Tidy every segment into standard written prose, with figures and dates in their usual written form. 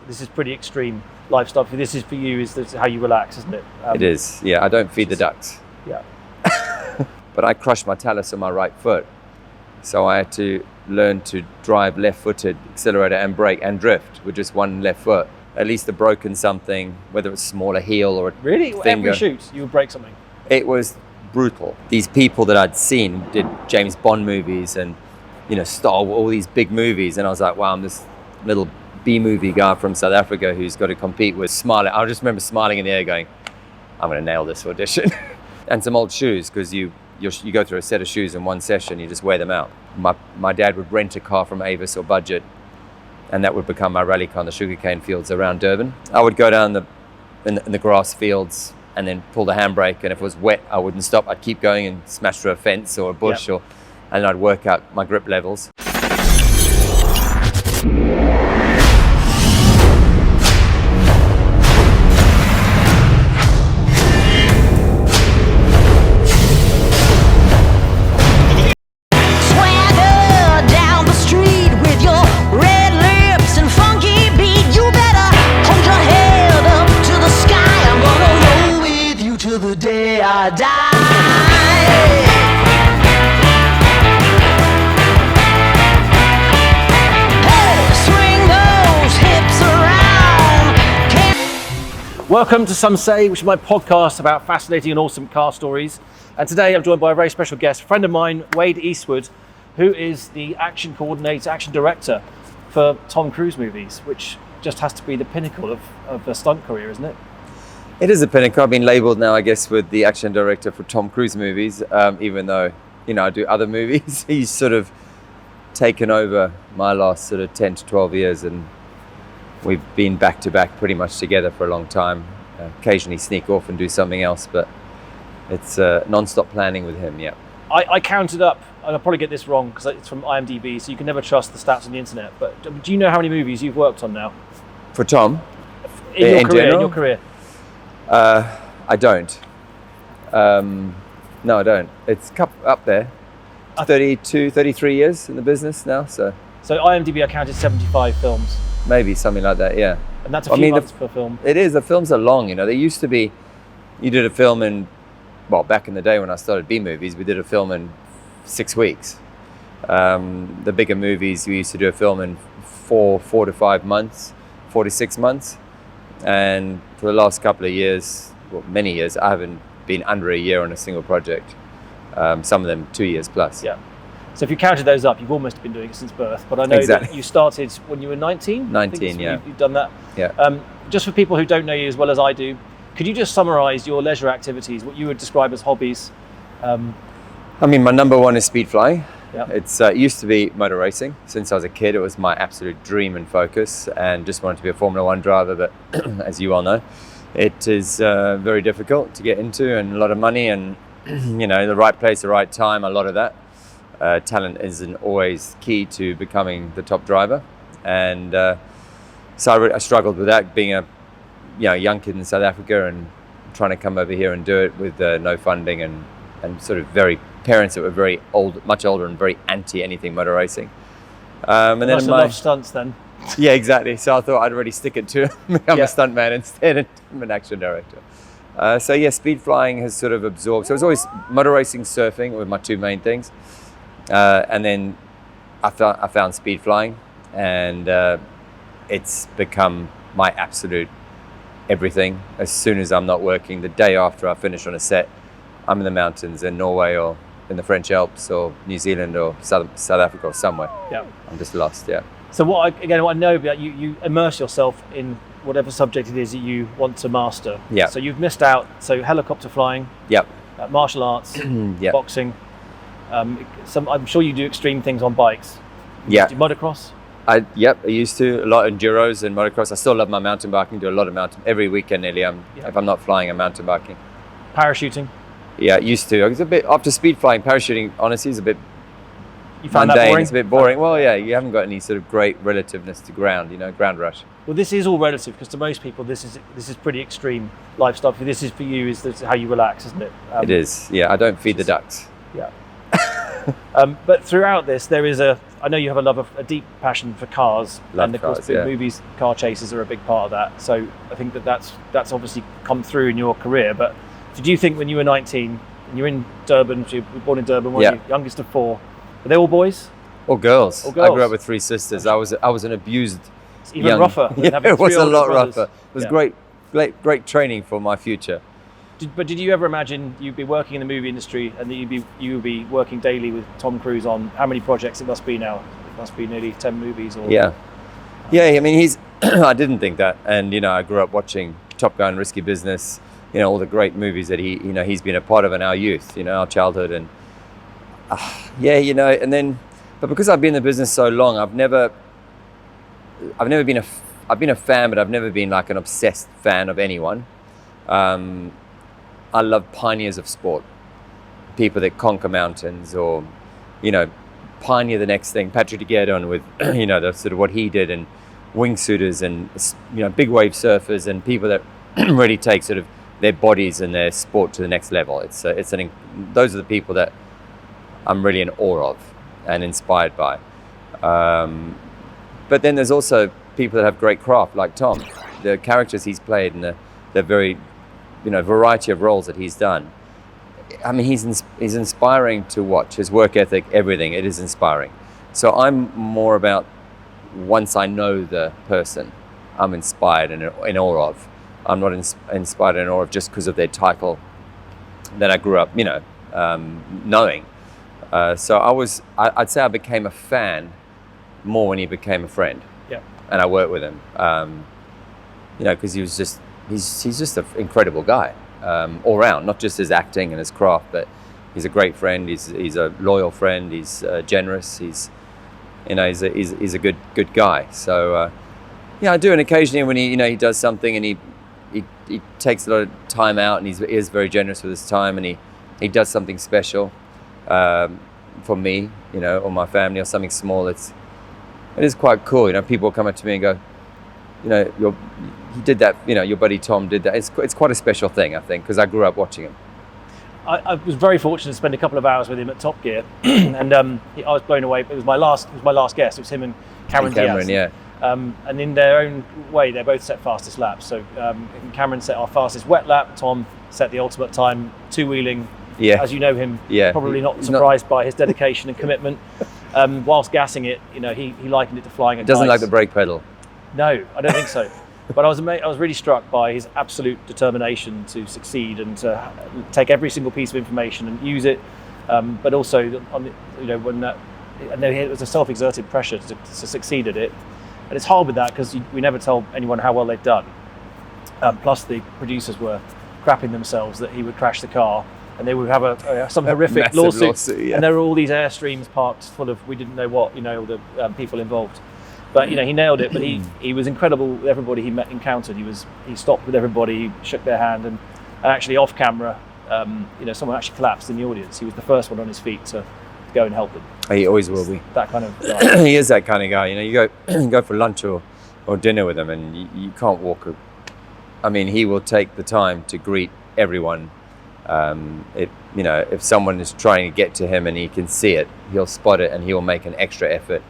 this is pretty extreme lifestyle. This is for you. This is how you relax, isn't it? It is. Yeah, I don't feed the ducks. Yeah. But I crushed my talus on my right foot, so I had to learn to drive left-footed, accelerator and brake and drift with just one left foot. At least have broken something, whether it's a smaller heel or a really finger. Every shoot you would break something. It was brutal. These people that I'd seen did James Bond movies and Star Wars, all these big movies, and I was like, wow, I'm this little B-movie guy from South Africa who's got to compete with smiling. I just remember smiling in the air going, I'm going to nail this audition. And some old shoes, because you go through a set of shoes in one session, you just wear them out. My dad would rent a car from Avis or Budget, and that would become my rally car in the sugarcane fields around Durban. I would go down in the grass fields and then pull the handbrake, and if it was wet, I wouldn't stop. I'd keep going and smash through a fence or a bush, and then I'd work out my grip levels. Welcome to Some Say, which is my podcast about fascinating and awesome car stories. And today I'm joined by a very special guest, a friend of mine, Wade Eastwood, who is the action coordinator, action director for Tom Cruise movies, which just has to be the pinnacle of a stunt career, isn't it? It is a pinnacle. I've been labelled now, I guess, with the action director for Tom Cruise movies, even though, I do other movies. He's sort of taken over my last sort of 10 to 12 years, and we've been back to back pretty much together for a long time. Occasionally sneak off and do something else, but it's non-stop planning with him, yeah. I counted up, and I'll probably get this wrong because it's from IMDb, so you can never trust the stats on the internet, but do you know how many movies you've worked on now? For Tom? In your career? I don't. No, I don't. It's up there. 32, 33 years in the business now, so IMDb, I counted 75 films. Maybe something like that, yeah. And that's a few months per film. It is. The films are long, They used to be, you did a film back in the day when I started B-movies, we did a film in 6 weeks. The bigger movies, we used to do a film in 4 to 5 months, 4 to 6 months. And for the last couple of years, many years, I haven't been under a year on a single project. Some of them 2 years plus. Yeah. So if you counted those up, you've almost been doing it since birth. But I know that you started when you were 19. 19, yeah. You've done that. Yeah. Just for people who don't know you as well as I do, could you just summarise your leisure activities, what you would describe as hobbies? My number one is speed flying. Yeah. It used to be motor racing. Since I was a kid, it was my absolute dream and focus, and just wanted to be a Formula One driver. But as you all know, it is very difficult to get into, and a lot of money, and the right place, the right time, a lot of that. Talent isn't always key to becoming the top driver, and so I struggled with that, being a young kid in South Africa and trying to come over here and do it with no funding and sort of parents that were very old, much older, and very anti anything motor racing. And then I love stunts then. Yeah, exactly. So I thought I'd really stick it to become a stuntman instead, and I'm an action director. Speed flying has sort of absorbed. So it was always motor racing, surfing were my two main things. And then I found speed flying, and it's become my absolute everything. As soon as I'm not working, the day after I finish on a set, I'm in the mountains in Norway or in the French Alps or New Zealand or South Africa or somewhere. Yeah. I'm just lost, yeah. So what I know about you immerse yourself in whatever subject it is that you want to master. Yeah. So you've missed out. So helicopter flying. Yep. Martial arts. Yep. Boxing. I'm sure you do extreme things on bikes. Yeah. Do you motocross? I used to, a lot of enduros and motocross. I still love my mountain biking, do a lot of every weekend nearly. If I'm not flying, I'm mountain biking. Parachuting? Yeah, used to. It's a bit, after speed flying, parachuting honestly is a bit you found mundane. That boring? It's a bit boring. Well, yeah, you haven't got any sort of great relativeness to ground, ground rush. Well, this is all relative, because to most people, this is pretty extreme lifestyle. This is for you, this is how you relax, isn't it? It is, yeah. I don't feed the ducks. Yeah. But throughout this, there is I know you have a deep passion for cars, Love and of course, cars, yeah. movies, car chases are a big part of that. So I think that's obviously come through in your career. But did you think when you were 19, and you're in Durban, so you were born in Durban, weren't you? Youngest of 4, were they all boys? All girls. All girls. I grew up with 3 sisters. I was an abused. It's even rougher. Than having it was 3 a lot older brothers. rougher. It was great training for my future. But did you ever imagine you'd be working in the movie industry and that you would be working daily with Tom Cruise on how many projects it must be now? It must be nearly 10 movies. Or Yeah. I mean, he's. I didn't think that, and I grew up watching Top Gun, Risky Business. All the great movies that he's been a part of in our youth, our childhood, and and then, but because I've been in the business so long, I've never been I've been a fan, but I've never been like an obsessed fan of anyone. I love pioneers of sport, people that conquer mountains or, pioneer the next thing. Patrick DeGuerdon with, the sort of what he did, and wingsuiters and, big wave surfers and people that really take sort of their bodies and their sport to the next level. Those are the people that I'm really in awe of and inspired by. But then there's also people that have great craft, like Tom. The characters he's played and the very, variety of roles that he's done. I mean, he's inspiring to watch. His work ethic, everything, it is inspiring. So I'm more about, once I know the person, I'm inspired and in awe of. I'm not inspired and in awe of just because of their title that I grew up, knowing. So I'd say I became a fan more when he became a friend. Yeah. And I worked with him, because he's just an incredible guy, all round, not just his acting and his craft, but he's a great friend. He's a loyal friend. He's generous. He's a good guy. So I do, and occasionally when he does something and he takes a lot of time out, and he is very generous with his time, and he does something special for me, or my family, or something small. It is quite cool. People come up to me and go, he did that, your buddy Tom did that. It's quite a special thing, I think, because I grew up watching him. I was very fortunate to spend a couple of hours with him at Top Gear, and I was blown away. It was my last guest. It was him and Cameron Diaz. Yeah. And in their own way, they both set fastest laps. So Cameron set our fastest wet lap. Tom set the ultimate time, two-wheeling. Yeah. As you know him, probably not He's surprised by his dedication and commitment. Whilst gassing it, he likened it to flying a kite. Doesn't like the brake pedal. No, I don't think so. But I was really struck by his absolute determination to succeed and to take every single piece of information and use it. But also, when I know it was a self-exerted pressure to succeed at it. And it's hard with that because we never tell anyone how well they've done. Plus, the producers were crapping themselves that he would crash the car, and they would have some horrific lawsuit. Yeah. And there were all these airstreams parked full of we didn't know what, all the people involved. But he nailed it. But he was incredible with everybody he encountered. He stopped with everybody, he shook their hand, and actually off camera, someone actually collapsed in the audience. He was the first one on his feet to go and help them. He always will be. That kind of guy. He is that kind of guy. You go for lunch or dinner with him, and you can't walk. He will take the time to greet everyone. If someone is trying to get to him and he can see it, he'll spot it and he'll make an extra effort.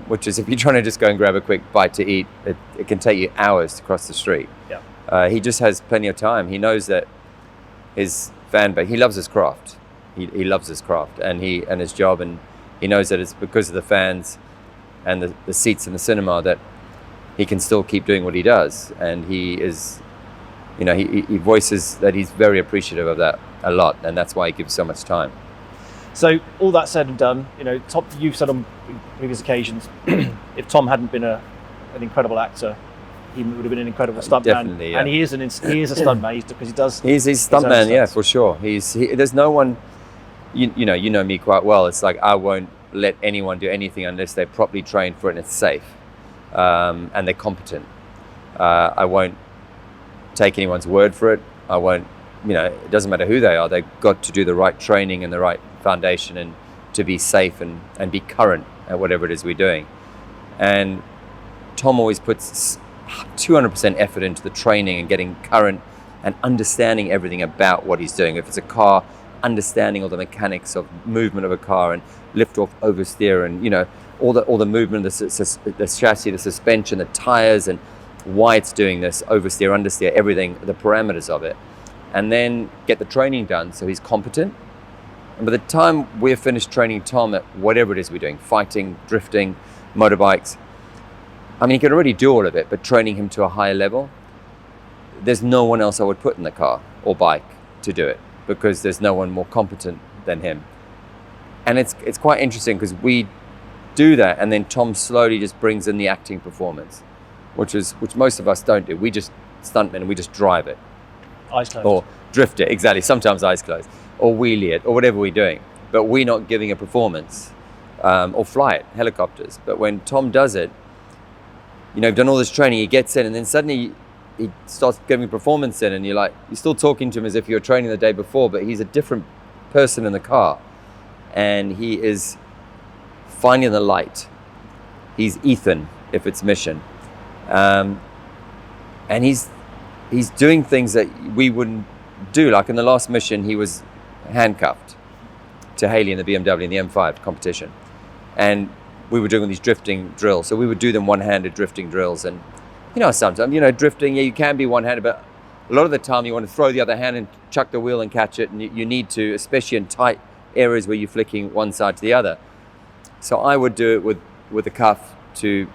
Which is, if you're trying to just go and grab a quick bite to eat, it can take you hours to cross the street. Yeah. He just has plenty of time. He knows that his fan base, he loves his craft. He loves his craft and his job, and he knows that it's because of the fans and the seats in the cinema that he can still keep doing what he does. And he is, he voices that he's very appreciative of that a lot, and that's why he gives so much time. So all that said and done, you've said on previous occasions, if Tom hadn't been an incredible actor, he would have been an incredible stuntman. Definitely, yeah. And he is a stuntman because he does. He's stuntman, yeah, for sure. There's no one. You know me quite well. It's like I won't let anyone do anything unless they're properly trained for it and it's safe, and they're competent. I won't take anyone's word for it. I won't. It doesn't matter who they are. They've got to do the right training and the right foundation and to be safe and be current at whatever it is we're doing. And Tom always puts 200% effort into the training and getting current and understanding everything about what he's doing. If it's a car, understanding all the mechanics of movement of a car and lift off, oversteer, and all the movement, the chassis, the suspension, the tires, and why it's doing this, oversteer, understeer, everything, the parameters of it, and then get the training done so he's competent. And by the time we're finished training Tom at whatever it is we're doing, fighting, drifting, motorbikes, I mean, he can already do all of it, but training him to a higher level, there's no one else I would put in the car or bike to do it, because there's no one more competent than him. And it's quite interesting because we do that, and then Tom slowly just brings in the acting performance, which most of us don't do. We just stuntmen and we just drive it. Eyes closed. Or drift it, exactly, sometimes eyes closed. Or wheelie it, or whatever we're doing. But we're not giving a performance, or fly it, helicopters. But when Tom does it, you've done all this training, he gets in, and then suddenly he starts giving performance in, and you're still talking to him as if you were training the day before, but he's a different person in the car. And he is finding the light. He's Ethan, if it's mission. And he's doing things that we wouldn't do. Like in the last mission, he was handcuffed to Haley in the BMW in the M5 competition. And we were doing all these drifting drills. So we would do them one-handed drifting drills. And, sometimes, drifting, you can be one-handed, but a lot of the time you want to throw the other hand and chuck the wheel and catch it. And you need to, especially in tight areas where you're flicking one side to the other. So I would do it with the cuff to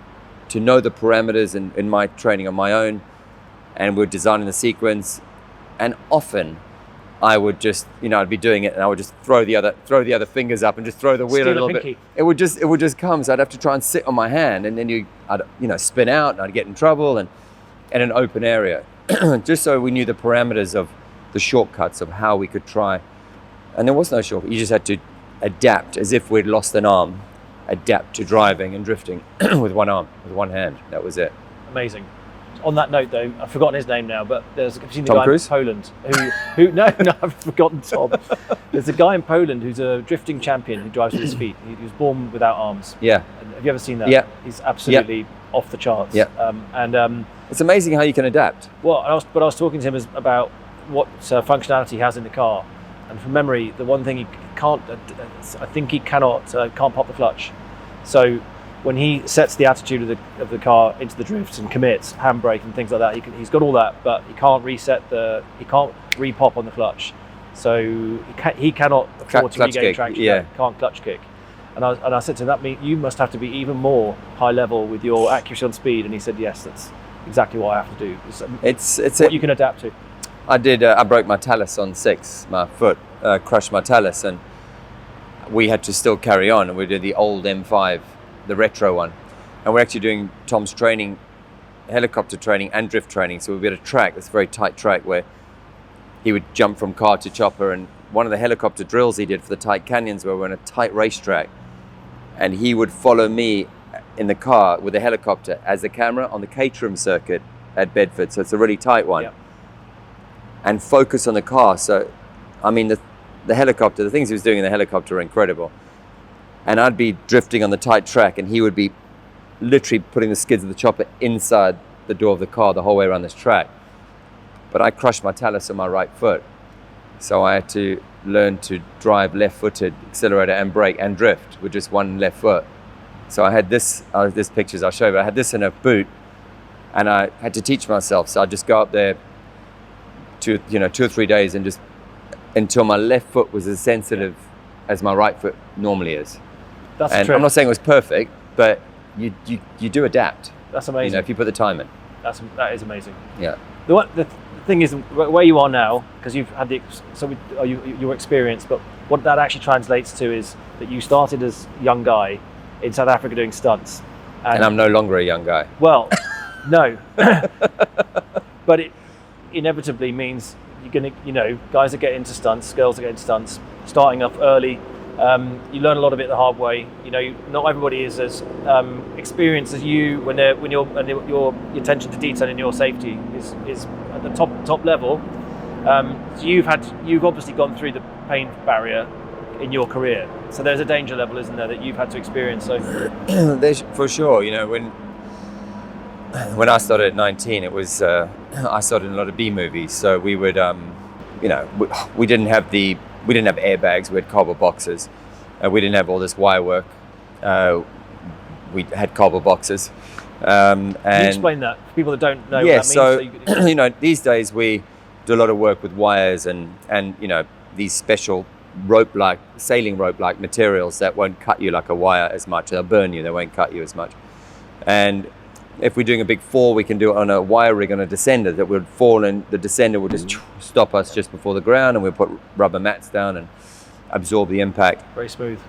know the parameters in my training on my own. And we're designing the sequence. And often I would just, I'd be doing it and I would just throw the other fingers up and just throw the wheel a little bit. It would just come. So I'd have to try and sit on my hand, and then I'd spin out and I'd get in trouble, and in an open area, just so we knew the parameters of the shortcuts of how we could try. And there was no shortcut. You just had to adapt as if we'd lost an arm, adapt to driving and drifting with one arm, with one hand. That was it. Amazing. On that note, though, I've forgotten his name now, but have you seen the Tom guy Cruise? in Poland who no, I've forgotten Tom. There's a guy in Poland who's a drifting champion who drives with his feet. He was born without arms. Yeah. Have you ever seen that? Yeah. He's absolutely off the charts. Yeah. It's amazing how you can adapt. Well, I was talking to him about what functionality he has in the car, and from memory, the one thing he can't, I think he can't pop the clutch. So when he sets the attitude of the car into the drifts and commits, handbrake and things like that, he's got all that, but he can't he can't re-pop on the clutch. So he cannot afford to regain traction. Yeah. Can't clutch kick. And I said to him, that means you must have to be even more high level with your accuracy on speed. And he said, yes, that's exactly what I have to do. It's what you can adapt to. I broke my talus on 6, my foot, crushed my talus, and we had to still carry on, and we did the old M5, the retro one, and we're actually doing Tom's training, helicopter training and drift training. So we've got a track, this very tight track where he would jump from car to chopper, and one of the helicopter drills he did for the tight canyons where we're on a tight racetrack, and he would follow me in the car with the helicopter as the camera on the Caterham circuit at Bedford, so it's a really tight one. Yep. And focus on the car. So I mean the helicopter, the things he was doing in the helicopter were incredible. And I'd be drifting on the tight track, and he would be literally putting the skids of the chopper inside the door of the car the whole way around this track. But I crushed my talus on my right foot. So I had to learn to drive left-footed, accelerator and brake and drift with just one left foot. So I had this pictures I'll show you, but I had this in a boot, and I had to teach myself. So I'd just go up there 2 or 3 days and just until my left foot was as sensitive as my right foot normally is. That's true. I'm not saying it was perfect, but you do adapt. That's amazing. If you put the time in. That is amazing. Yeah. The thing is, where you are now, because you've had your experience, but what that actually translates to is that you started as a young guy in South Africa doing stunts. And I'm no longer a young guy. Well, no. But it inevitably means you're gonna, guys that get into stunts, girls that get into stunts, starting up early. You learn a lot of it the hard way. Not everybody is as experienced as you when your attention to detail and your safety is at the top level. So you've obviously gone through the pain barrier in your career. So there's a danger level, isn't there, that you've had to experience? So there's, for sure. When I started at 19, it was I started in a lot of B movies. So we would we didn't have airbags, we had cardboard boxes, We didn't have all this wire work. We had cardboard boxes. And Can you explain that for people that don't know yeah, what that means? so you know, these days we do a lot of work with wires and you know, these special rope-like, sailing rope-like materials that won't cut you like a wire as much. They'll burn you, they won't cut you as much. And if we're doing a big fall, we can do it on a wire rig on a descender that would fall, and the descender will just stop us just before the ground, and we'll put rubber mats down and absorb the impact. Very smooth.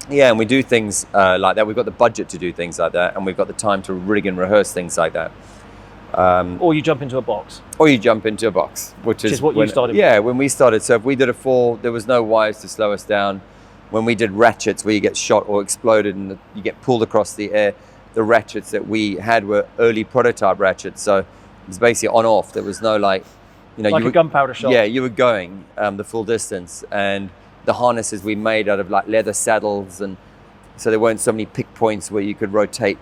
Yeah, and we do things like that. We've got the budget to do things like that, and we've got the time to rig and rehearse things like that. Or you jump into a box. Or you jump into a box, which is what you started with. Yeah, when we started. So if we did a fall, there was no wires to slow us down. When we did ratchets where you get shot or exploded and you get pulled across the air, the ratchets that we had were early prototype ratchets. So it was basically on off. There was no like, you know, like a gunpowder shot. Yeah, you were going the full distance, and the harnesses we made out of like leather saddles, and so there weren't so many pick points where you could rotate,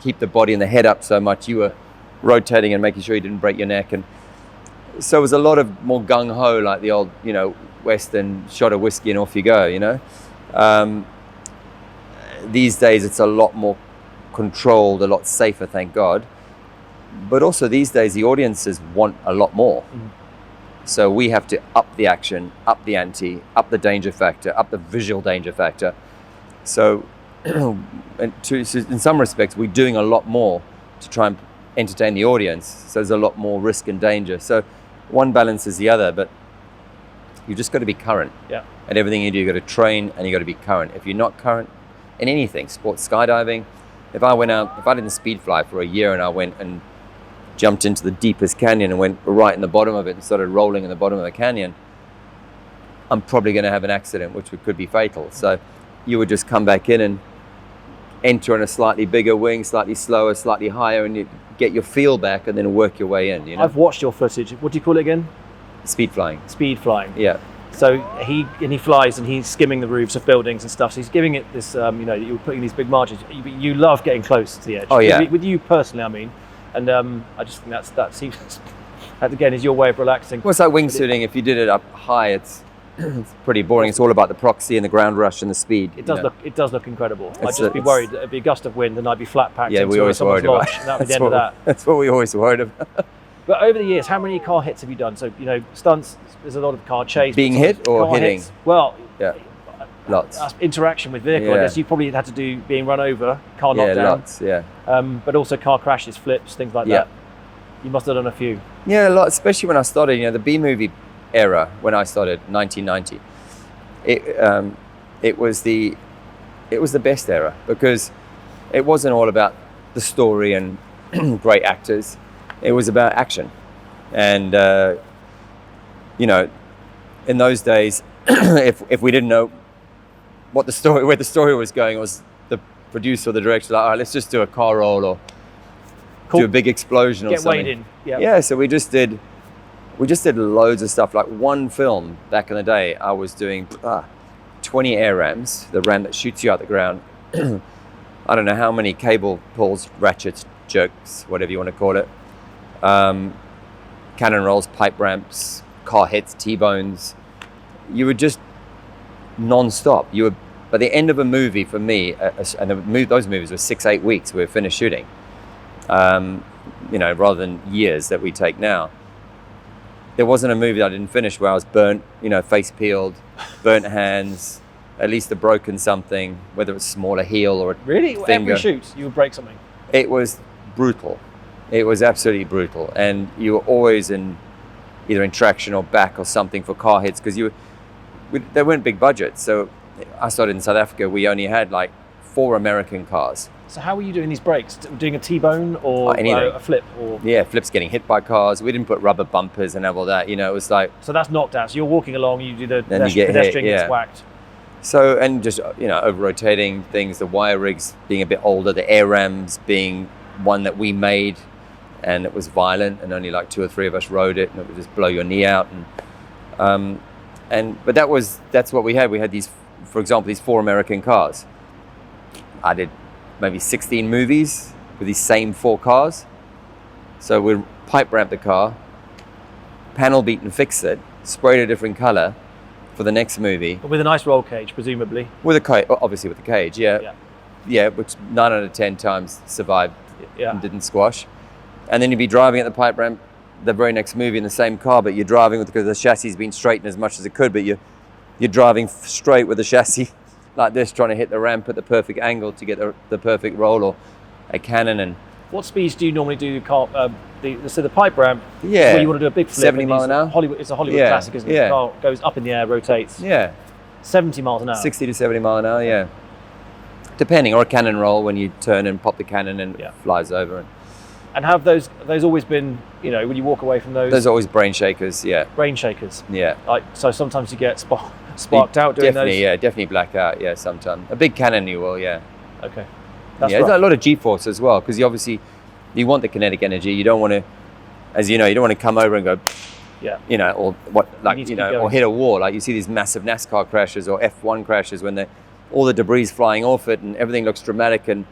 keep the body and the head up so much. You were rotating and making sure you didn't break your neck, and so it was a lot of more gung-ho, like the old, you know, Western shot of whiskey and off you go, you know. These days it's a lot more controlled, a lot safer, thank God. But also these days the audiences want a lot more. So we have to up the action, up the ante, up the danger factor, up the visual danger factor. So in some respects we're doing a lot more to try and entertain the audience. So there's a lot more risk and danger. So one balances the other, but you just got to be current. Yeah. And everything you do, you got to train and you got to be current. If you're not current in anything, sports, skydiving, if I didn't speed fly for a year and I went and jumped into the deepest canyon and went right in the bottom of it and started rolling in the bottom of the canyon, I'm probably going to have an accident, which could be fatal. So you would just come back in and enter on a slightly bigger wing, slightly slower, slightly higher, and you get your feel back and then work your way in, you know? I've watched your footage. What do you call it again? Speed flying. Speed flying. Yeah. So he flies and he's skimming the roofs of buildings and stuff. So he's giving it this, you know, you're putting these big margins. You love getting close to the edge. Oh yeah. With you personally, I mean, and I just think that seems, that again is your way of relaxing. Well, it's like wingsuiting. If you did it up high, it's pretty boring. It's all about the proxy and the ground rush and the speed. It does look incredible. I'd It's just be worried that it'd be a gust of wind and I'd be flat packed. Yeah, we always worried about lodge, and that would be the end of that. That's what we always worried about. But over the years, how many car hits have you done? So, you know, stunts, there's a lot of car chase. Being hit or car hitting? hits. Well, Yeah, lots. Interaction with vehicle. I Yeah. guess you probably had to do being run over, car knocked Yeah, down. lots. Yeah. But also car crashes, flips, things like Yeah. that. You must have done a few. Yeah, a lot. Especially when I started. You know, the B movie era when I started, 1990. It was the best era because it wasn't all about the story and great actors. It was about action, and you know, in those days, if we didn't know where the story was going, it was the producer or the director like, all right, let's just do a car roll or do a big explosion or Get something. weighed in. Yeah. Yeah, so we just did loads of stuff. Like one film back in the day, I was doing 20 air rams, the ram that shoots you out the ground. I don't know how many cable pulls, ratchets, jerks, whatever you want to call it. Cannon rolls, pipe ramps, car hits, T-bones. You were just non-stop. You were, by the end of a movie for me, and those movies were 6-8 weeks, we were finished shooting. You know, rather than years that we take now. There wasn't a movie that I didn't finish where I was burnt, you know, face peeled, burnt hands, at least a broken something, whether it's smaller heel or a Really? finger. Every shoot, you would break something? It was brutal. It was absolutely brutal. And you were always either in traction or back or something for car hits because there weren't big budgets. So I started in South Africa, we only had like 4 American cars. So how were you doing these breaks? Doing a T-bone or a flip? Or Yeah, flips getting hit by cars. We didn't put rubber bumpers and have all that. You know, it was like... So that's knocked out. So you're walking along, you do the Then you get pedestrian hit, gets yeah. whacked. So, and just, you know, over-rotating things, the wire rigs being a bit older, the air rams being one that we made, and it was violent, and only like 2 or 3 of us rode it, and it would just blow your knee out. But that's what we had. We had these, for example, these 4 American cars. I did maybe 16 movies with these same 4 cars. So we'd pipe ramp the car, panel beat and fix it, sprayed a different color, for the next movie. But with a nice roll cage, presumably. With a cage, obviously with the cage, yeah, which 9 out of 10 times survived and didn't squash. And then you'd be driving at the pipe ramp the very next movie in the same car, but you're driving with, because the chassis has been straightened as much as it could, but you're driving straight with the chassis like this, trying to hit the ramp at the perfect angle to get the perfect roll, or a cannon. And what speeds do you normally do the pipe ramp? Yeah, where you want to do a big flip, 70 miles an hour. It's a Hollywood classic, isn't it? Yeah. The car goes up in the air, rotates. Yeah, 70 miles an hour. 60 to 70 mile an hour. Yeah, depending, or a cannon roll when you turn and pop the cannon and it flies over. And have those always been, when you walk away from those? There's always brain shakers. Yeah. Brain shakers. Yeah. So sometimes you get sparked out doing definitely, those. Yeah, definitely black out. Yeah, sometimes a big cannon you will. Yeah. Okay. There's a lot of G-force as well, because you want the kinetic energy. You don't want to, as you know, you don't want to come over and go, or or hit a wall. Like you see these massive NASCAR crashes or F1 crashes when all the debris flying off it and everything looks dramatic and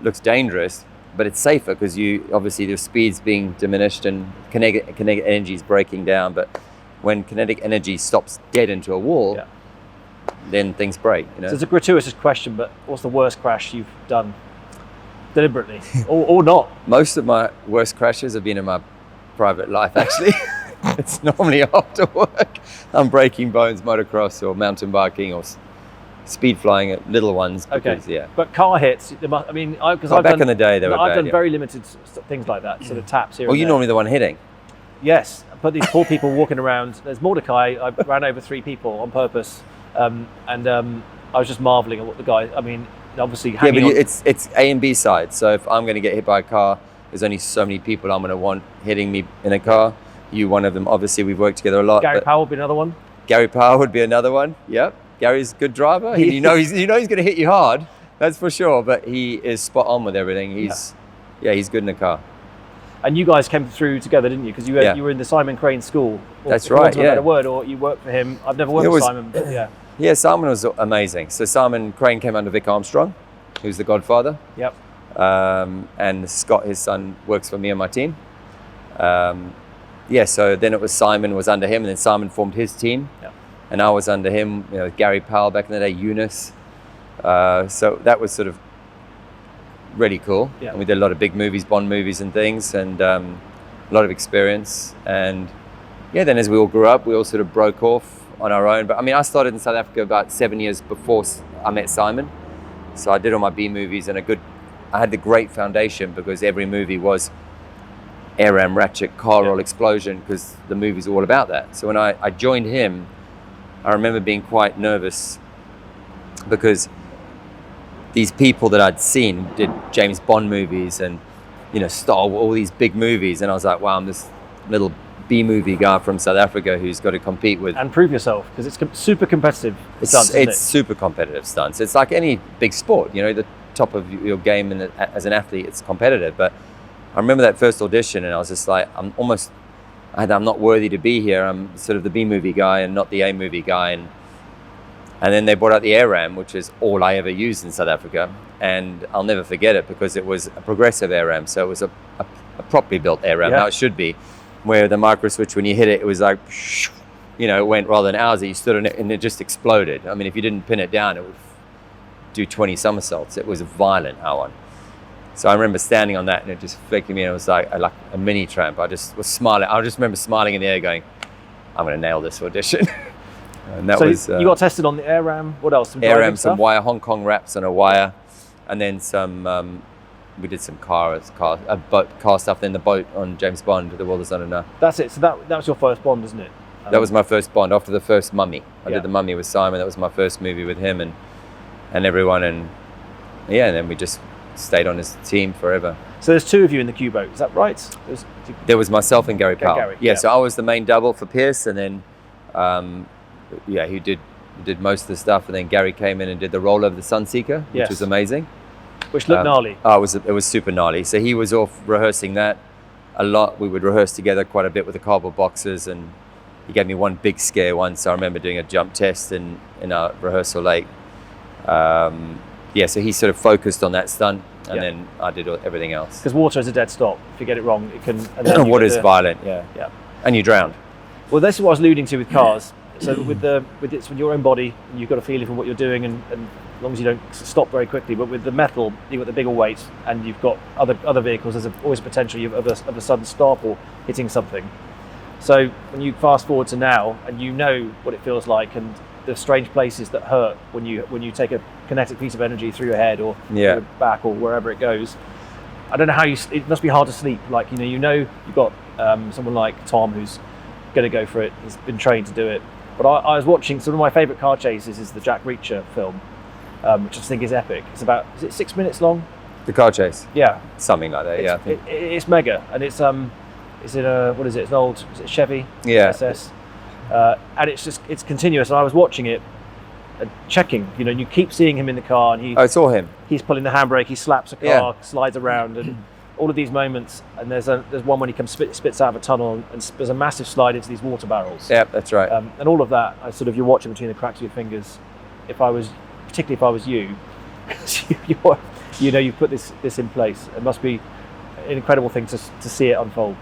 looks dangerous, but it's safer because obviously the speed's being diminished and kinetic energy is breaking down. But when kinetic energy stops dead into a wall, then things break. So it's a gratuitous question, but what's the worst crash you've done? Deliberately or not? Most of my worst crashes have been in my private life, actually. It's normally after work. I'm breaking bones, motocross or mountain biking or speed flying at little ones. Because, But car hits, back in the day, they were bad. I've done very limited things like that, sort of taps here. Well, you're normally the one hitting. Yes, but these poor people walking around. There's Mordecai. I ran over 3 people on purpose, and I was just marveling at what the guy. I mean, obviously, hanging on. It's A and B side. So if I'm going to get hit by a car, there's only so many people I'm going to want hitting me in a car. You, one of them. Obviously, we've worked together a lot. Gary Powell would be another one. Gary Powell would be another one. Yep. Gary's a good driver. He's going to hit you hard. That's for sure. But he is spot on with everything. He's good in the car. And you guys came through together, didn't you? Because you were in the Simon Crane school. That's right. Yeah. A word, or you worked for him. I've never worked with Simon, but yeah. Yeah, Simon was amazing. So Simon Crane came under Vic Armstrong, who's the Godfather. Yep. And Scott, his son, works for me and my team. So then it was Simon was under him, and then Simon formed his team. Yep. And I was under him, Gary Powell back in the day, Eunice. So that was sort of really cool. Yeah. And we did a lot of big movies, Bond movies and things, and a lot of experience. And then as we all grew up, we all sort of broke off on our own. But I mean, I started in South Africa about 7 years before I met Simon. So I did all my B movies, and I had the great foundation because every movie was air ram, ratchet, car roll, explosion, because the movie's all about that. So when I joined him, I remember being quite nervous because these people that I'd seen did James Bond movies and, Star Wars, all these big movies. And I was like, wow, I'm this little B movie guy from South Africa who's got to compete with. And prove yourself, because it's super competitive stunts, it's super competitive stunts. It's like any big sport, the top of your game as an athlete, it's competitive. But I remember that first audition and I was just like, I'm not worthy to be here. I'm sort of the B movie guy and not the A movie guy. And then they brought out the air ram, which is all I ever used in South Africa. And I'll never forget it because it was a progressive air ram. So it was a properly built air ram, how it should be, where the micro switch, when you hit it, it was like, it went, rather than ours, you stood on it and it just exploded. I mean, if you didn't pin it down, it would do 20 somersaults. It was violent, that one. So I remember standing on that and it just flicked me and it was like a mini tramp. I just was smiling. I just remember smiling in the air going, I'm going to nail this audition. And that was... you got tested on the air ram. What else? Some air ram, some wire, Hong Kong wraps on a wire. And then some, we did some car stuff. Then the boat on James Bond, The World Is Not Enough. That's it. So that was your first Bond, isn't it? That was my first Bond after the first Mummy. I did the Mummy with Simon. That was my first movie with him and everyone. And then we just stayed on his team forever. So there's 2 of you in the Q-boat, is that right? There was myself and Gary Powell. Gary, So I was the main double for Pierce, and then he did most of the stuff, and then Gary came in and did the role of the Sunseeker, which was amazing. Which looked gnarly. It was super gnarly. So he was off rehearsing that a lot. We would rehearse together quite a bit with the cardboard boxes, and he gave me one big scare once. I remember doing a jump test in our rehearsal lake. So he sort of focused on that stunt, and then I did everything else. Because water is a dead stop. If you get it wrong, it can... Water is violent, yeah. And you drowned. Well, this is what I was alluding to with cars. So with your own body, you've got a feeling from what you're doing, and as long as you don't stop very quickly. But with the metal, you've got the bigger weight, and you've got other vehicles. There's always a potential of a sudden stop or hitting something. So when you fast forward to now, and you know what it feels like, and the strange places that hurt when you take a kinetic piece of energy through your head or your back or wherever it goes. I don't know how it must be hard to sleep. Like, you've got someone like Tom who's going to go for it. He's been trained to do it. But I was watching, some of my favourite car chases is the Jack Reacher film, which I think is epic. It's about, is it 6 minutes long? The car chase? Yeah. Something like that, I think. It's mega, and it's is it an old, is it Chevy? Yeah. SS? And it's continuous, and I was watching it, checking, and you keep seeing him in the car, and I saw him. He's pulling the handbrake, he slaps a car, slides around, and all of these moments. And there's one when he spits out of a tunnel, and there's a massive slide into these water barrels. Yeah, that's right. And all of that, you're watching between the cracks of your fingers. Particularly if I was you, you've put this in place. It must be an incredible thing to see it unfold.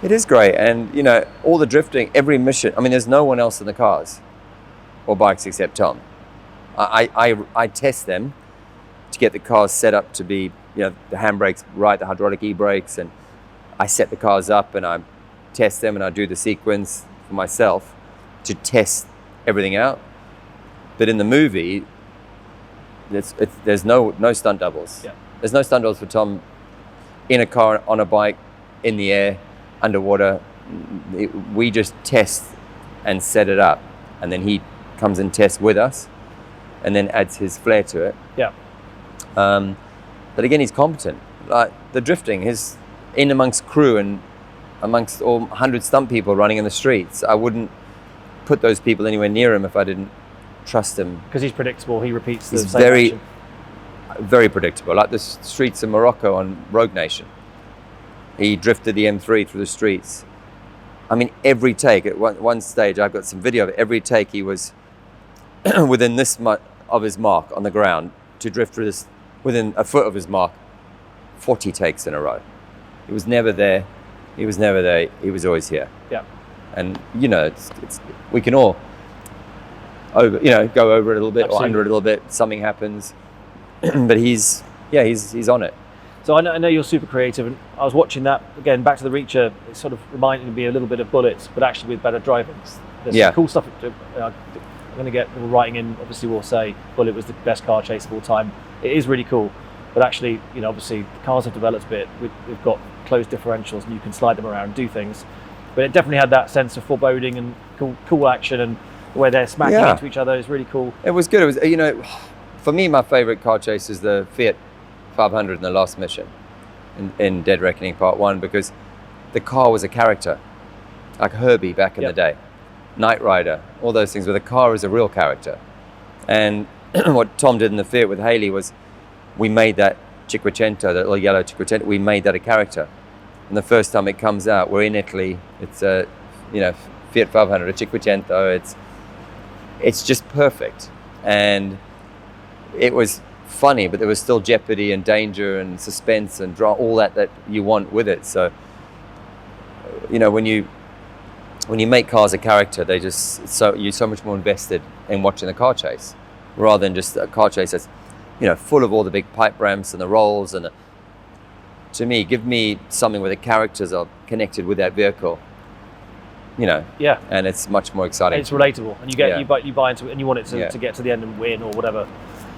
It is great, and all the drifting, every mission. I mean, there's no one else in the cars or bikes except Tom. I test them to get the cars set up to be, the handbrakes right, the hydraulic e-brakes, and I set the cars up and I test them and I do the sequence for myself to test everything out. But in the movie, there's no stunt doubles. Yeah. There's no stunt doubles for Tom in a car, on a bike, in the air, underwater. We just test and set it up, and then he comes and tests with us and then adds his flair to it. Yeah. But again, he's competent. Like the drifting, his in amongst crew and amongst all 100 stunt people running in the streets, I wouldn't put those people anywhere near him if I didn't trust him. Because he's predictable, he repeats the he's same action. Very predictable, like the streets of Morocco on Rogue Nation. He drifted the M3 through the streets. I mean, every take, at one stage, I've got some video of it, every take he was within this much of his mark on the ground to drift through this, within a foot of his mark, 40 takes in a row. He was never there. He was always here. Yeah. And, we can all go over it a little bit. Absolutely. Or under it a little bit, something happens. But he's on it. So I know you're super creative, and I was watching that again. Back to the Reacher, it sort of reminded me a little bit of Bullets, but actually with better driving. There's some cool stuff. I'm going to get people writing in. Obviously, we'll say Bullet was the best car chase of all time. It is really cool, but actually, obviously, the cars have developed a bit. We've got closed differentials, and you can slide them around and do things. But it definitely had that sense of foreboding and cool action, and the way they're smacking into each other is really cool. It was good. It was, for me, my favorite car chase is the Fiat 500 in the last mission in Dead Reckoning Part 1, because the car was a character, like Herbie back in the day, Knight Rider, all those things, where the car is a real character. And what Tom did in the Fiat with Haley was, we made that Cinquecento, that little yellow Cinquecento, we made that a character. And the first time it comes out, we're in Italy, it's a Fiat 500, a Cinquecento, it's just perfect. And it was funny, but there was still jeopardy and danger and suspense and all that you want with it. So, when you make cars a character, you're so much more invested in watching the car chase, rather than just a car chase that's, full of all the big pipe ramps and the rolls. And to me, give me something where the characters are connected with that vehicle. And it's much more exciting. And it's relatable, and you buy into it, and you want it to get to the end and win or whatever.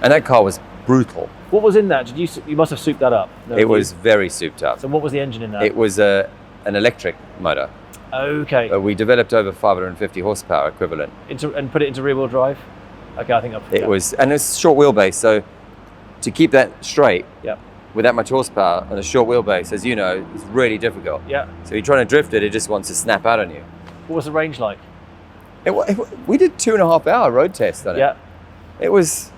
And that car was brutal. What was in that? You must have souped that up. It was very souped up. So what was the engine in that? It was an electric motor. Okay. We developed over 550 horsepower equivalent. And put it into rear-wheel drive? Okay, I think it was, and it's short wheelbase, so to keep that straight with that much horsepower on a short wheelbase, as you know, is really difficult. Yeah. So you're trying to drift it just wants to snap out on you. What was the range like? We did 2.5 hour road test on it. Yeah. It was,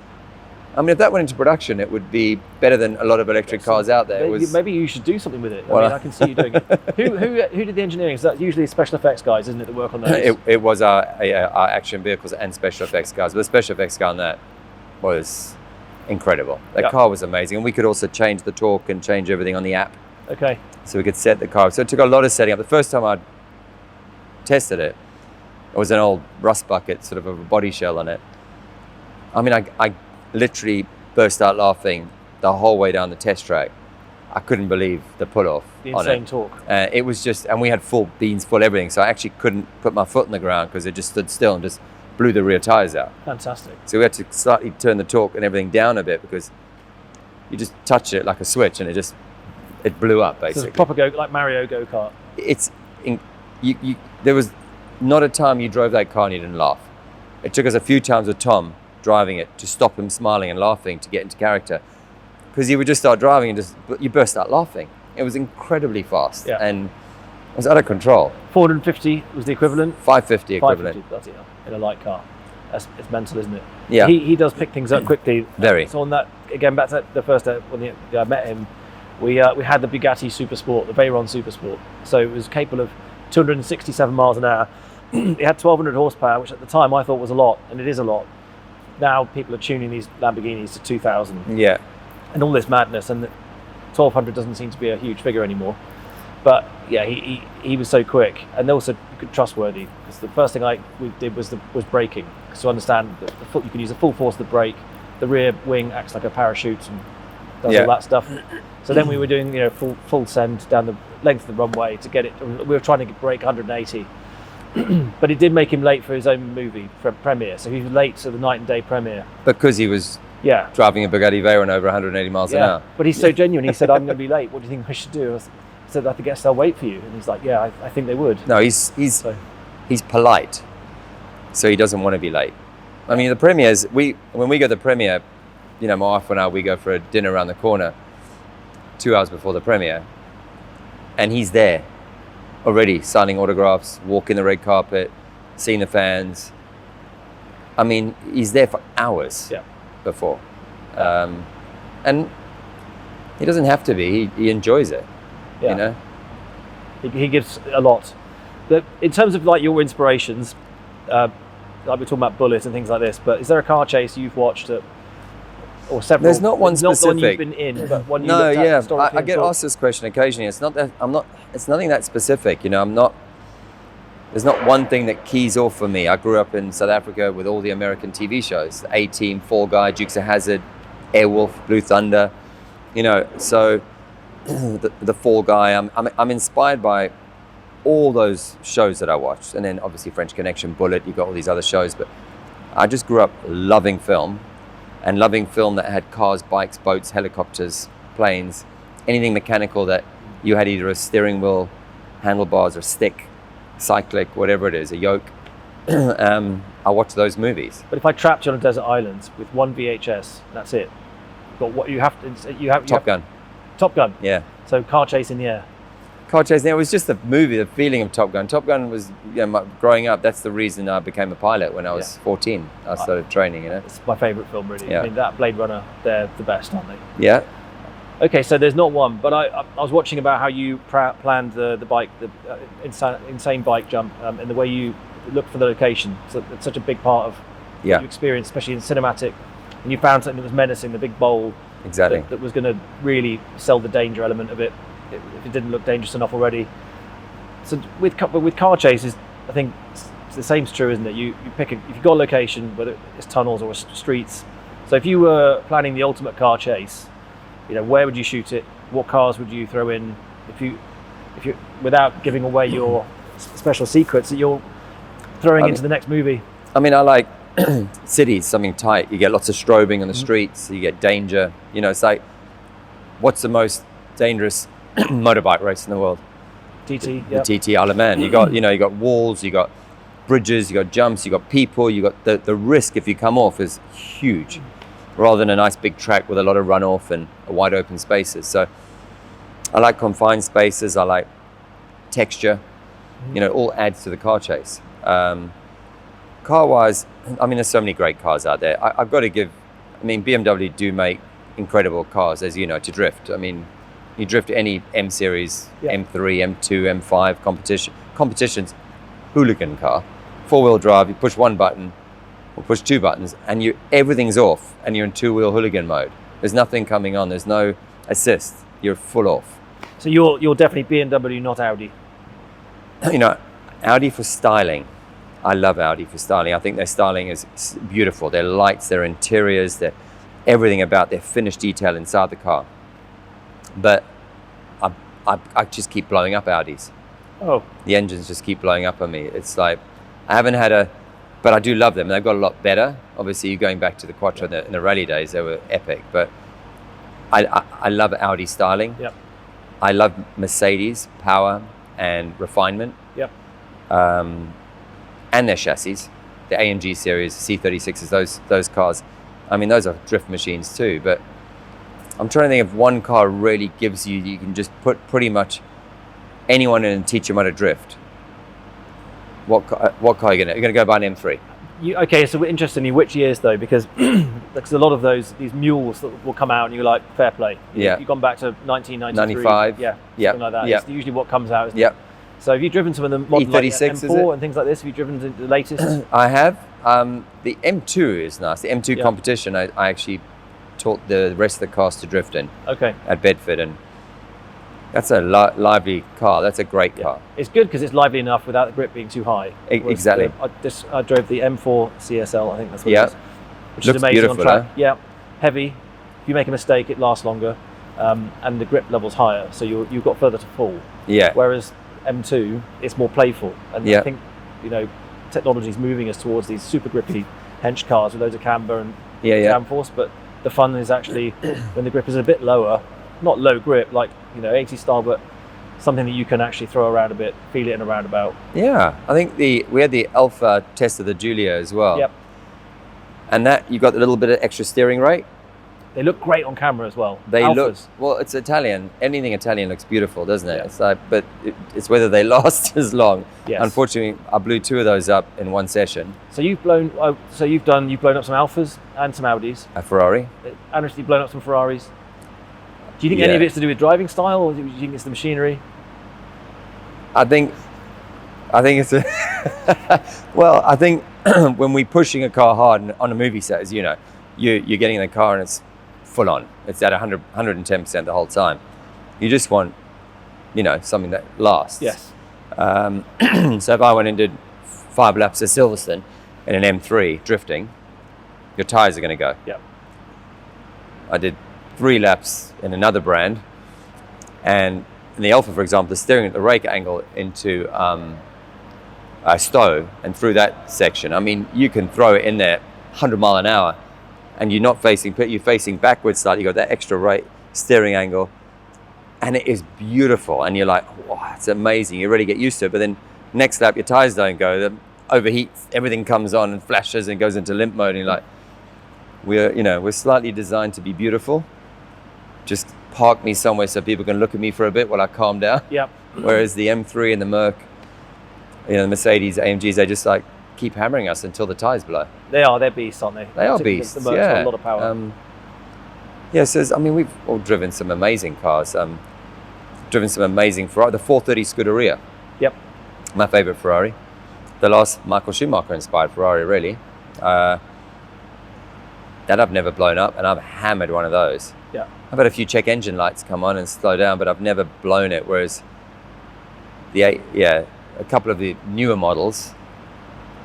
if that went into production, it would be better than a lot of electric cars out there. Maybe you should do something with it. I can see you doing it. Who did the engineering? Is that usually special effects guys, isn't it, that work on those? It was our action vehicles and special effects guys. But the special effects guy on that was incredible. That car was amazing. And we could also change the torque and change everything on the app. Okay. So we could set the car. So it took a lot of setting up. The first time I tested it, It was an old rust bucket, sort of a body shell on it. I mean, I literally burst out laughing the whole way down the test track. I couldn't believe the pull-off The on insane it. torque. It was just, and we had full beans, full everything, so I actually couldn't put my foot on the ground because it just stood still and just blew the rear tires out. Fantastic. So we had to slightly turn the torque and everything down a bit because you just touch it like a switch and it blew up So basically. it's proper like Mario go-kart. There was not a time you drove that car and you didn't laugh. It took us a few times with Tom driving it to stop him smiling and laughing to get into character, because he would just start driving and you burst out laughing. It was incredibly fast and it was out of control. 450 was the equivalent. 550 equivalent. 550, bloody hell, in a light car. It's mental, isn't it? Yeah. He does pick things up quickly. Very. So on that, again, back to the first day when I met him, we had the Bugatti Super Sport, the Veyron Super Sport. So it was capable of 267 miles an hour. It had 1,200 horsepower, which at the time I thought was a lot, and it is a lot. Now people are tuning these Lamborghinis to 2,000. Yeah. And all this madness, and 1,200 doesn't seem to be a huge figure anymore. But yeah, he was so quick and also trustworthy. Because the first thing we did was braking, because to understand that you can use the full force of the brake. The rear wing acts like a parachute and does all that stuff. So then we were doing full send down the length of the runway to get it. We were trying to brake 180, but it did make him late for his own movie premiere. So he was late to the night and day premiere Because he was driving a Bugatti Veyron over 180 miles an hour. But he's so genuine. He said, "I'm going to be late. What do you think I should do?" I said, "I guess they'll wait for you." And he's like, "Yeah, I think they would." No, he's polite, so he doesn't want to be late. I mean, the premieres, when we go to the premiere, my wife and I, we go for a dinner around the corner 2 hours before the premiere, and he's there already signing autographs, walking the red carpet, seeing the fans. I mean, he's there for hours before. And he doesn't have to be, he enjoys it, He gives a lot. But in terms of like your inspirations, like we're talking about bullets and things like this, but is there a car chase you've watched or several? There's not one Not the one specific. you've been in, but one you No, looked at historically I and get thought, asked this question occasionally. It's nothing that specific, there's not one thing that keys off for me. I grew up in South Africa with all the American TV shows, the A-Team, Fall Guy, Dukes of Hazzard, Airwolf, Blue Thunder, so the Fall Guy. I'm inspired by all those shows that I watched, and then obviously French Connection, Bullet. You've got all these other shows, but I just grew up loving film, and loving film that had cars, bikes, boats, helicopters, planes, anything mechanical that you had either a steering wheel, handlebars, or stick, cyclic, whatever it is, a yoke. I watched those movies. But if I trapped you on a desert island with one VHS, that's it. But what you have to Top Gun. Top Gun. Yeah. So car chase in the air. Car chasing. It was just the movie, the feeling of Top Gun. Top Gun was, growing up, that's the reason I became a pilot when I was 14. I started training, It's my favourite film, really. Yeah. I mean, that Blade Runner, they're the best, aren't they? Yeah. Okay, so there's not one, but I was watching about how you planned the bike, the insane bike jump, and the way you look for the location. So it's such a big part of your experience, especially in cinematic. And you found something that was menacing, the big bowl. Exactly. That was going to really sell the danger element of it, if it didn't look dangerous enough already. So with car chases, I think the same's true, isn't it? You pick if you've got a location, whether it's tunnels or streets. So if you were planning the ultimate car chase, where would you shoot it? What cars would you throw in? If you without giving away your special secrets that you're throwing into the next movie. I mean, I like cities, something tight. You get lots of strobing on the streets. You get danger. It's like, what's the most dangerous motorbike race in the world? TT. The TT Isle of Man. You got you got walls. You got bridges. You got jumps. You got people. You got the risk if you come off is huge, rather than a nice big track with a lot of runoff and wide open spaces. So I like confined spaces. I like texture. All adds to the car chase. Car-wise, I mean, there's so many great cars out there. I've got to give, BMW do make incredible cars, as you know, to drift. I mean, you drift any M series, M3, M2, M5 competitions, hooligan car, 4-wheel drive, you push one button or push two buttons and everything's off and you're in 2-wheel hooligan mode. There's nothing coming on, there's no assist, you're full off. So you're definitely BMW, not Audi. Audi for styling. I love Audi for styling. I think their styling is beautiful. Their lights, their interiors, everything about their finished detail inside the car. But I just keep blowing up Audis. Oh. The engines just keep blowing up on me. It's like, I haven't had but I do love them. They've got a lot better. Obviously, you're going back to the Quattro in the rally days, they were epic. But I love Audi styling. Yep. I love Mercedes power and refinement. Yep. And their chassis, the AMG series, C36s, those cars. I mean, those are drift machines too. But I'm trying to think of one car really gives you can just put pretty much anyone in and teach them how to drift. What car are you going to go buy an M3? Okay, so we're interested in which years though, because there's a lot of these mules that will come out and you're like, fair play. Yeah. You've gone back to 1993. 95. Yeah. Yeah. Something like that. Yeah. It's usually what comes out, isn't it? Yep. So have you driven some of the modern like, E36 M4 and things like this? Have you driven the latest? I have. The M2 is nice. The M2 Yeah. competition, I actually taught the rest of the cars to drift in Okay. at Bedford, and that's a lively car. That's a great car. It's good because it's lively enough without the grip being too high. Exactly. I drove the M4 CSL, I think that's what Yeah. it is. Which Looks is amazing beautiful, on track. huh? Yeah. Heavy. If you make a mistake, it lasts longer. And the grip level's higher, so you've got further to fall. Yeah. Whereas M2, it's more playful. And Yeah. I think, technology is moving us towards these super grippy hench cars with loads of camber and cam force, but the fun is actually when the grip is a bit lower, not low grip, like, 80 style, but something that you can actually throw around a bit, feel it in a roundabout. Yeah. I think we had the Alpha test of the Giulia as well. Yep. And that, you got a little bit of extra steering rate. They look great on camera as well. They Alphas. look, well, it's Italian. Anything Italian looks beautiful, doesn't it? Yeah. It's like, but it's whether they last as long. Yes. Unfortunately, I blew 2 of those up in one session. So you've blown up some Alphas and some Audis. A Ferrari. And you've blown up some Ferraris. Do you think any of it's to do with driving style, or do you think it's the machinery? I think it's well, I think when we're pushing a car hard on a movie set, as you know, you're getting in the car and it's full on. It's at 110% the whole time. You just want, something that lasts. Yes. So if I went and did 5 laps at Silverstone in an M3 drifting, your tires are going to go. Yep. I did 3 laps in another brand, and in the Alpha, for example, the steering at the rake angle into a stow and through that section. I mean, you can throw it in there 100 mile an hour, and you're not you're facing backwards slightly. You got that extra right steering angle, and it is beautiful. And you're like, wow, it's amazing. You really get used to it. But then next lap, your tires don't go. They overheat. Everything comes on and flashes and goes into limp mode. And you're like, we're slightly designed to be beautiful. Just park me somewhere so people can look at me for a bit while I calm down. Yep. Whereas the M3 and the Merc, the Mercedes, AMGs, they just like keep hammering us until the tires blow. They're beasts, aren't they? They are beasts. The Merc's got a lot of power. So we've all driven some amazing cars. Driven some amazing Ferrari. The 430 Scuderia. Yep. My favorite Ferrari. The last Michael Schumacher inspired Ferrari, really. That I've never blown up, and I've hammered one of those. Yeah. I've had a few check engine lights come on and slow down, but I've never blown it. Whereas a couple of the newer models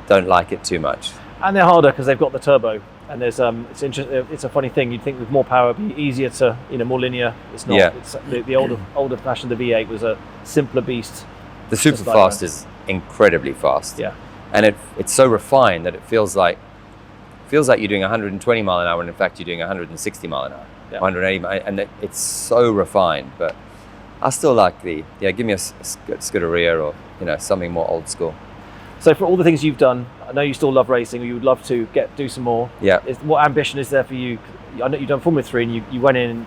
don't like it too much. And they're harder because they've got the turbo. And there's it's interesting. It's a funny thing. You'd think with more power, it'd be easier to more linear. It's not. Yeah. It's the older fashioned. The V8 was a simpler beast. The super fast is incredibly fast. Yeah. And it's so refined that it feels like you're doing 120 mile an hour, and in fact you're doing 160 mile an hour, 180, and it's so refined. But I still like give me a Scuderia or something more old school. So for all the things you've done, I know you still love racing, or you would love to do some more. Yeah. What ambition is there for you? I know you've done Formula 3, and you went in.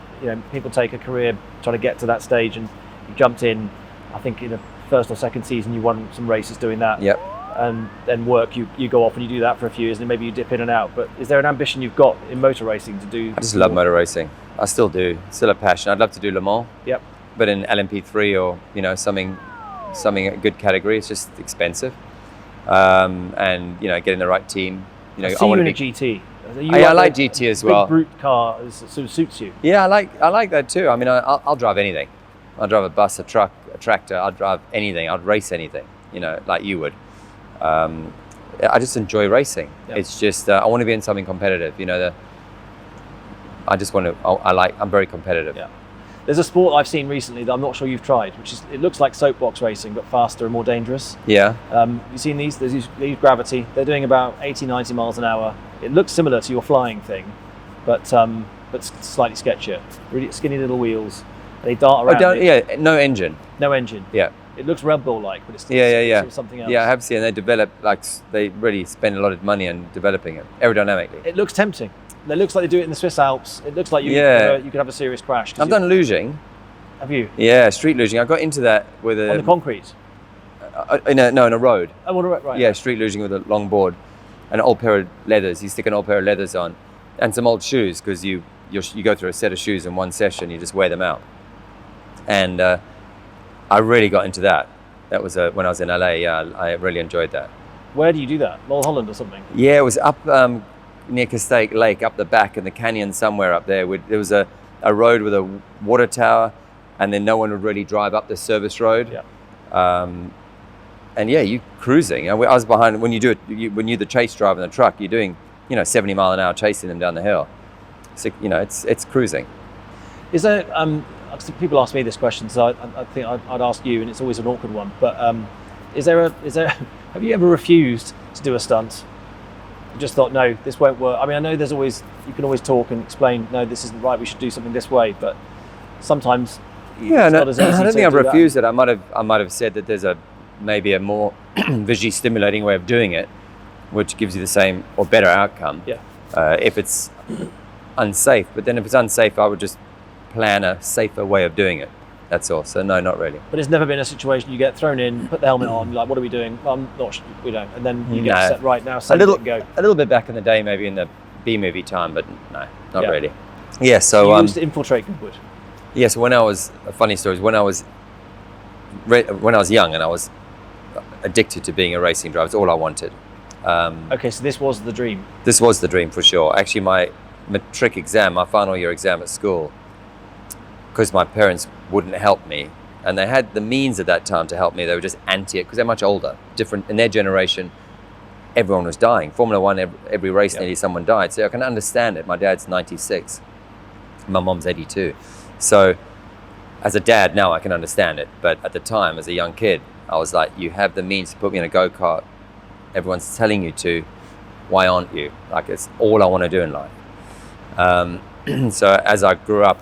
People take a career trying to get to that stage, and you jumped in. I think in the first or second season, you won some races doing that. Yep. And then work, you go off and you do that for a few years, and then maybe you dip in and out. But is there an ambition you've got in motor racing to do? I just love motor racing. I still do. Still a passion. I'd love to do Le Mans. Yep. But in LMP3 or something a good category, it's just expensive. And getting the right team. I see you in a GT. I like GT as well. Big brute car sort of suits you. Yeah, I like that too. I mean, I'll drive anything. I'll drive a bus, a truck, a tractor. I'll drive anything. I'd race anything. Like you would. I just enjoy racing. Yeah. It's just I want to be in something competitive. You know, I just want to. I'm very competitive. Yeah. There's a sport I've seen recently that I'm not sure you've tried, which is, it looks like soapbox racing, but faster and more dangerous. Yeah. You've seen these? They use gravity. They're doing about 80, 90 miles an hour. It looks similar to your flying thing, but slightly sketchier. Really skinny little wheels. They dart around. No engine. No engine. Yeah. It looks Red Bull-like, but it's still sort of something else. Yeah, I have seen. They develop they really spend a lot of money on developing it aerodynamically. It looks tempting. It looks like they do it in the Swiss Alps. It looks like you could have a serious crash. I've done luging. Have you? Yeah, street luging. I got into that with on the concrete. In a road. Oh, right. Yeah, street luging with a long board, an old pair of leathers. You stick an old pair of leathers on, and some old shoes because you go through a set of shoes in one session. You just wear them out, and I really got into that. That was when I was in LA. Yeah, I really enjoyed that. Where do you do that? Mulholland or something? Yeah, it was up near Castaic Lake, up the back in the canyon somewhere up there. There was a road with a water tower, and then no one would really drive up the service road. Yeah. And yeah, you cruising. I was behind when you do it. When you're the chase driver in the truck, you're doing 70 mile an hour chasing them down the hill. So it's cruising. Is there? People ask me this question, so I think I'd ask you, and it's always an awkward one. But is there? Have you ever refused to do a stunt? You just thought, no, this won't work. I mean, I know you can always talk and explain, no, this isn't right. We should do something this way. But sometimes, I don't think I've refused it. I might have said that there's maybe a more visually stimulating way of doing it, which gives you the same or better outcome. Yeah. If it's unsafe, but then if it's unsafe, I would just plan a safer way of doing it. That's all. So no, not really. But it's never been a situation you get thrown in, put the helmet on, like, what are we doing? Well, I'm not sure, we don't. And then you get set right now, save it and go. A little bit back in the day, maybe in the B-movie time, but no, not really. Yeah, so... You used to infiltrate Goodwood. Yeah, so when I was... A funny story is when I was young and I was addicted to being a racing driver, it's all I wanted. Okay, so this was the dream. This was the dream for sure. Actually, my matric exam, my final year exam at school, because my parents wouldn't help me, and they had the means at that time to help me. They were just anti it because they're much older, different in their generation. Everyone was dying. Formula One, every race, nearly someone died. So I can understand it. My dad's 96, my mom's 82. So as a dad now, I can understand it. But at the time, as a young kid, I was like, you have the means to put me in a go-kart. Everyone's telling you to. Why aren't you? Like, it's all I want to do in life. So as I grew up,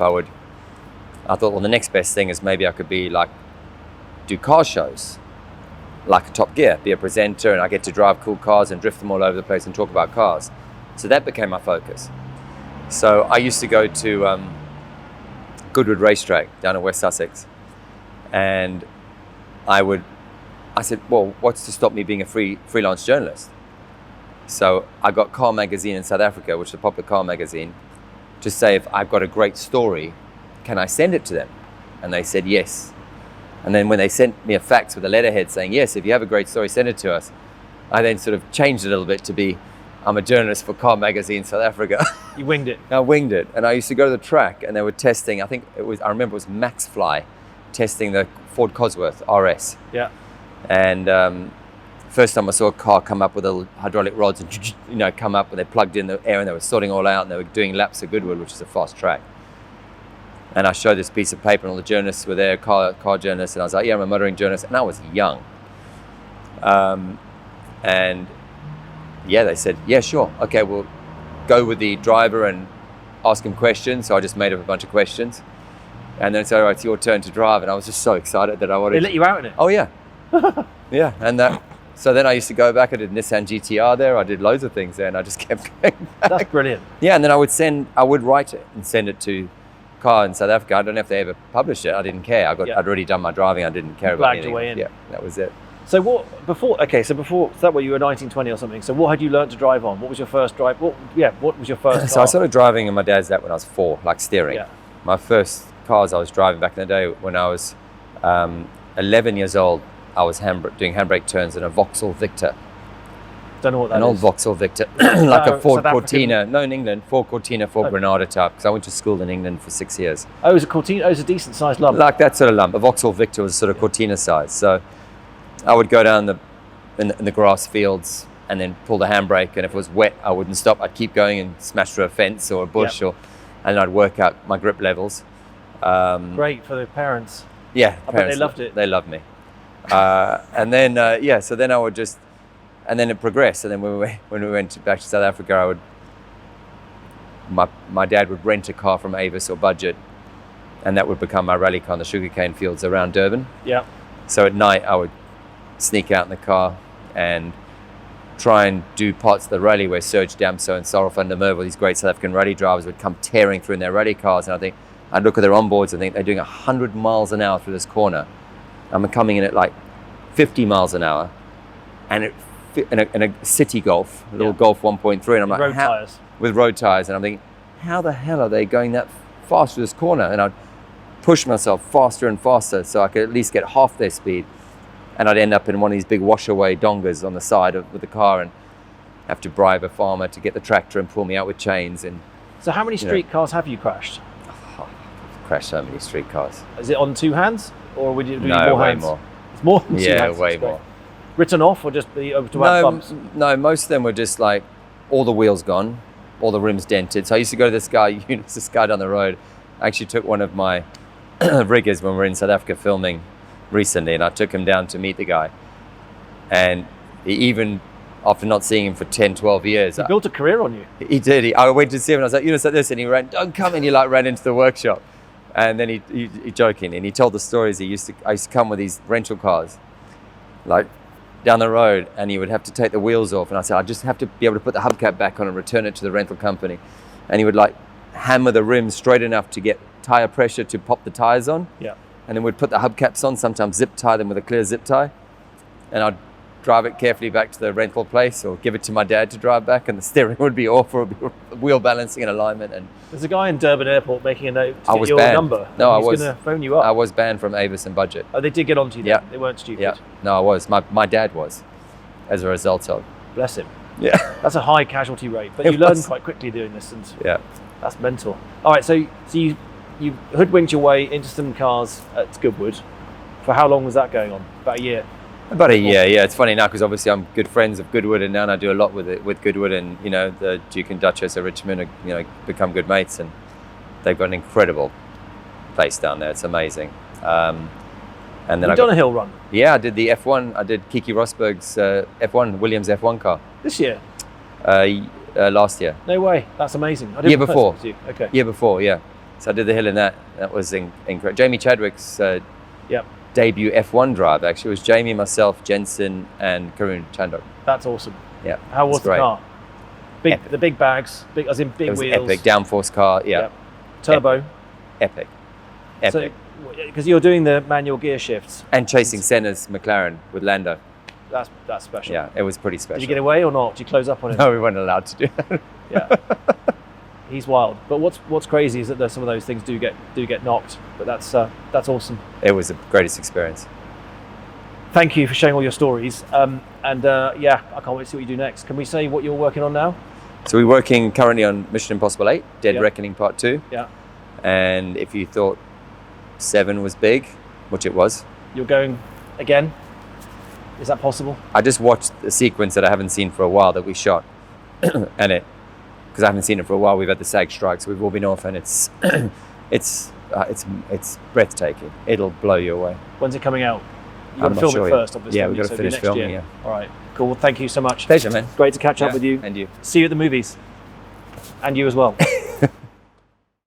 I thought, well, the next best thing is maybe I could do car shows, like a Top Gear, be a presenter, and I get to drive cool cars and drift them all over the place and talk about cars. So that became my focus. So I used to go to Goodwood Racetrack down in West Sussex, and I said, well, what's to stop me being a freelance journalist? So I got Car Magazine in South Africa, which is a popular car magazine, to say if I've got a great story, can I send it to them? And they said yes. And then when they sent me a fax with a letterhead saying, yes, if you have a great story, send it to us, I then sort of changed it a little bit to be, I'm a journalist for Car Magazine South Africa. You winged it. I winged it. And I used to go to the track and they were testing, I remember it was Max Fly, testing the Ford Cosworth RS. Yeah. And first time I saw a car come up with the hydraulic rods and come up, and they plugged in the air and they were sorting all out and they were doing laps of Goodwood, which is a fast track. And I showed this piece of paper and all the journalists were there, car journalists, and I was like, yeah, I'm a motoring journalist. And I was young. And yeah, they said, yeah, sure. Okay, we'll go with the driver and ask him questions. So I just made up a bunch of questions. And then said, all right, it's your turn to drive. And I was just so excited that I wanted They let you out in it? Oh, yeah. Yeah. And so then I used to go back. I did Nissan GTR there. I did loads of things there, and I just kept going back. That's brilliant. Yeah, and then I would write it and send it to Car in South Africa. I don't know if they ever published it. I didn't care. I'd already done my driving. I didn't care about anything. Blagged away in. Yeah, that was it. So before that way you were 1920 or something. So what had you learned to drive on? What was your first drive? What was your first car? So I started driving in my dad's that when I was 4, like steering. Yeah. My first cars I was driving back in the day when I was 11 years old. I was doing handbrake turns in a Vauxhall Victor. Don't know what that is. An old Vauxhall Victor, like a Ford South Cortina. No, in England, Ford Cortina, Ford Granada type. Because I went to school in England for 6 years. Oh, it was a Cortina. Oh, it was a decent sized lump. Like that sort of lump. A Vauxhall Victor was sort of Cortina size. So I would go down in the grass fields and then pull the handbrake. And if it was wet, I wouldn't stop. I'd keep going and smash through a fence or a bush, and then I'd work out my grip levels. Great for the parents. Yeah, I bet they loved it. They loved me. And then so then I would just, and then it progressed. And then when we went back to South Africa, my dad would rent a car from Avis or Budget, and that would become my rally car in the sugarcane fields around Durban. Yeah. So at night I would sneak out in the car and try and do parts of the rally where Serge Damso and Sarel van der Merwe, these great South African rally drivers, would come tearing through in their rally cars, and I'd look at their onboards and think they're doing 100 miles an hour through this corner. I'm coming in at like 50 miles an hour, and in a city Golf, a little Golf 1.3, and I'm like, road tires. With road tires, and I'm thinking, how the hell are they going that fast through this corner? And I'd push myself faster and faster so I could at least get half their speed, and I'd end up in one of these big wash-away dongas on the side with the car and have to bribe a farmer to get the tractor and pull me out with chains. And so how many street cars have you crashed? I've crashed so many street cars. Is it on two hands, or would you do No, more way hands? more. It's more than two hands. Yeah, way more. Written off, or just the over to bumps? No, most of them were just like all the wheels gone, all the rims dented. So I used to go to this guy down the road. I actually took one of my riggers when we were in South Africa filming recently, and I took him down to meet the guy. And he, even after not seeing him for 10, 12 years, He built a career on you. he did. I went to see him and I was like, like this, and he ran, don't come in. He ran into the workshop, and then he joking, and he told the stories. I used to come with these rental cars, like down the road, and he would have to take the wheels off, and I said, I just have to be able to put the hubcap back on and return it to the rental company. And he would like hammer the rims straight enough to get tire pressure to pop the tires on. Yeah. And then we'd put the hubcaps on, sometimes zip tie them with a clear zip tie, and I'd drive it carefully back to the rental place or give it to my dad to drive back, and the steering would be off, or wheel balancing and alignment. And there's a guy in Durban Airport making a note to I get was your banned. number. No, He's going to phone you up. I was banned from Avis and Budget. Oh, they did get onto you then? Yeah. They weren't stupid? Yeah, no, I was. My dad was, as a result of. Bless him. Yeah. That's a high casualty rate, but It you learn was. quite quickly doing this, and Yeah. that's mental. All right, so you hoodwinked your way into some cars at Goodwood. For how long was that going on? About a year? About a year, yeah. It's funny now because obviously I'm good friends of Goodwood, and now I do a lot with Goodwood, and the Duke and Duchess of Richmond are, become good mates, and they've got an incredible place down there. It's amazing. And then You've done a hill run Yeah, I did the F1. I did Kiki Rosberg's F1, Williams F1 car this year? last year. No way. That's amazing. I didn't Year know before. that was you. Okay. Year before, yeah. So I did the hill in that. That was incredible. Jamie Chadwick's Yep. debut F1 drive, actually. It was Jamie, myself, Jensen, and Karun Chandok. That's awesome. Yeah. How was it's the great. car? The big bags, as in big It was wheels. epic. Downforce car, yeah. Yep. Turbo. Epic. Epic. Because you're doing the manual gear shifts. And chasing Senna's McLaren with Lando. That's special. Yeah, it was pretty special. Did you get away or not? Did you close up on him? No, we weren't allowed to do that. Yeah. He's wild. But what's crazy is that some of those things do get knocked. But that's awesome. It was the greatest experience. Thank you for sharing all your stories. I can't wait to see what you do next. Can we say what you're working on now? So we're working currently on Mission Impossible 8, Dead Yep. Reckoning Part 2. Yeah. And if you thought 7 was big, which it was, You're going again? Is that possible? I just watched a sequence that I haven't seen for a while that we shot, and because I haven't seen it for a while, we've had the SAG strike, so we've all been off, and it's breathtaking. It'll blow you away. When's it coming out? You've got I'm to not film sure it yet. first, obviously. Yeah, we've got to so it'll be finish next filming, year. yeah. All right, cool. Well, thank you so much. Pleasure, man. Great to catch up Yeah, with you. and you. See you at the movies. And you as well.